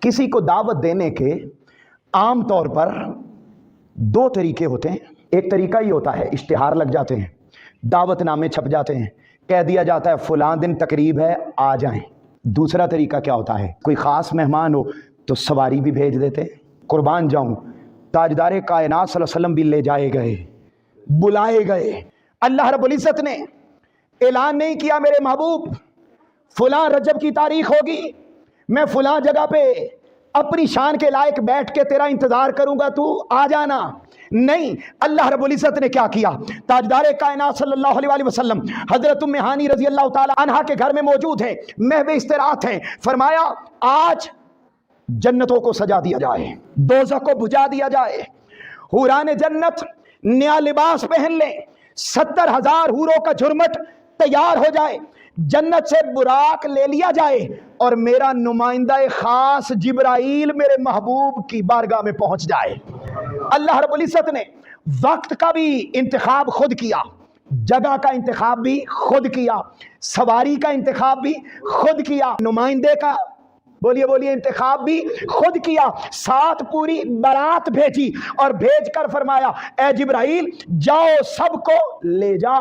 किसी को दावत देने के आम तौर पर दो तरीके होते हैं। एक तरीका ये होता है, इश्तिहार लग जाते हैं, दावत नामे छप जाते हैं, कह दिया जाता है फलां दिन तकरीब है आ जाएं। दूसरा तरीका क्या होता है, कोई ख़ास मेहमान हो तो सवारी भी भेज देते हैं। कुर्बान जाऊं, ताजदार कायनात सल्लल्लाहु अलैहि वसल्लम भी ले जाए गए, बुलाए गए। अल्लाह रब्बुल इज़्ज़त ने ऐलान नहीं किया मेरे महबूब फलां रजब की तारीख होगी, मैं फलां जगह पे अपनी शान के लायक बैठ के तेरा इंतजार करूंगा, तू आ जाना। नहीं, अल्लाह रब्बुल इज़्ज़त ने क्या किया, ताजदार कायनात सल्लल्लाहु अलैहि वसल्लम हजरत उम्मे हानी रजी अल्लाह ताला अन्हा के घर में मौजूद है, महवे इस्तराहत है। फरमाया आज जन्नतों को सजा दिया जाए, दोज़ख को बुझा दिया जाए, हुरान जन्नत नया लिबास पहन ले, 70,000 हूरों का झुरमट तैयार हो जाए, जन्नत से बुराक ले लिया जाए और मेरा नुमाइंदा खास जिब्राइल मेरे महबूब की बारगाह में पहुंच जाए। अल्लाह रब्बुल इज़्ज़त ने वक्त का भी इंतखाब खुद किया, जगह का इंतखाब भी खुद किया, सवारी का इंतखाब भी खुद किया, नुमाइंदे का बोलिए बोलिए इंतखाब भी खुद किया, साथ पूरी बारात भेजी और भेजकर फरमाया ए जिब्राइल जाओ सबको ले जा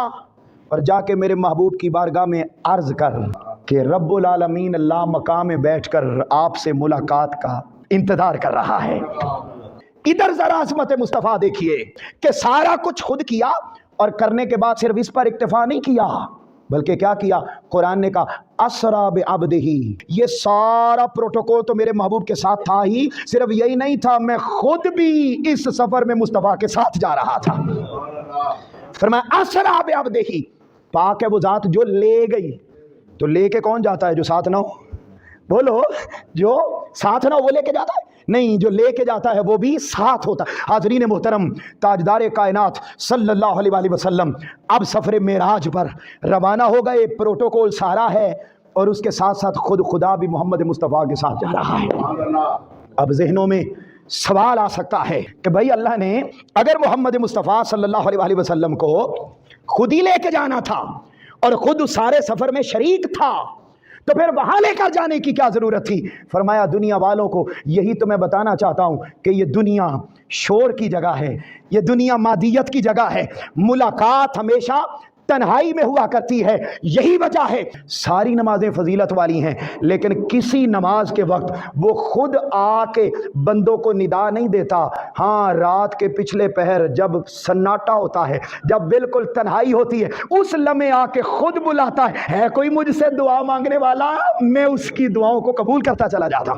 और जाके मेरे महबूब की बारगाह में अर्ज कर कि रब्बुल आलमीन अल्लाह मकाम में बैठकर आपसे मुलाकात का इंतजार कर रहा है। इधर जरा अज़मत मुस्तफ़ा देखिए कि सारा कुछ खुद किया और करने के बाद सिर्फ इस पर इक्तफा नहीं किया बल्कि क्या किया, कुरान ने कहा असरा बिअब्दिही, ये सारा प्रोटोकॉल तो मेरे महबूब के साथ था ही, सिर्फ यही नहीं था, मैं खुद भी इस सफर में मुस्तफ़ा के साथ जा रहा था। फरमाया असरा बिअब्दिही, पाक है वो जात जो ले गई। तो लेके कौन जाता है, जो साथ ना हो? बोलो, जो साथ ना हो वो लेके जाता है? नहीं, जो लेके जाता है वो भी साथ होता है। हाज़रीन मोहतरम, ताजदार कायनात सल्लल्लाहु अलैहि वसल्लम अब सफ़र मेराज पर रवाना हो गए, प्रोटोकॉल सारा है और उसके साथ साथ खुद खुदा भी मोहम्मद मुस्तफ़ा के साथ जा रहा है। अब जहनों में सवाल आ सकता है कि भाई अल्लाह ने अगर मोहम्मद मुस्तफ़ा सल्लल्लाहु अलैहि वसल्लम को खुद ही लेके जाना था और खुद उस सारे सफ़र में शरीक था तो फिर वहां लेकर जाने की क्या जरूरत थी? फरमाया दुनिया वालों को यही तो मैं बताना चाहता हूं कि ये दुनिया शोर की जगह है, ये दुनिया मादियत की जगह है, मुलाकात हमेशा तन्हाई में हुआ करती है। यही वजह है सारी नमाजें फजीलत वाली हैं लेकिन किसी नमाज के वक्त वो खुद आके बंदों को निदा नहीं देता। हाँ, रात के पिछले पहर जब सन्नाटा होता है, जब बिल्कुल तन्हाई होती है, उस लम्हे आके खुद बुलाता है कोई मुझसे दुआ मांगने वाला, मैं उसकी दुआओं को कबूल करता चला जाता।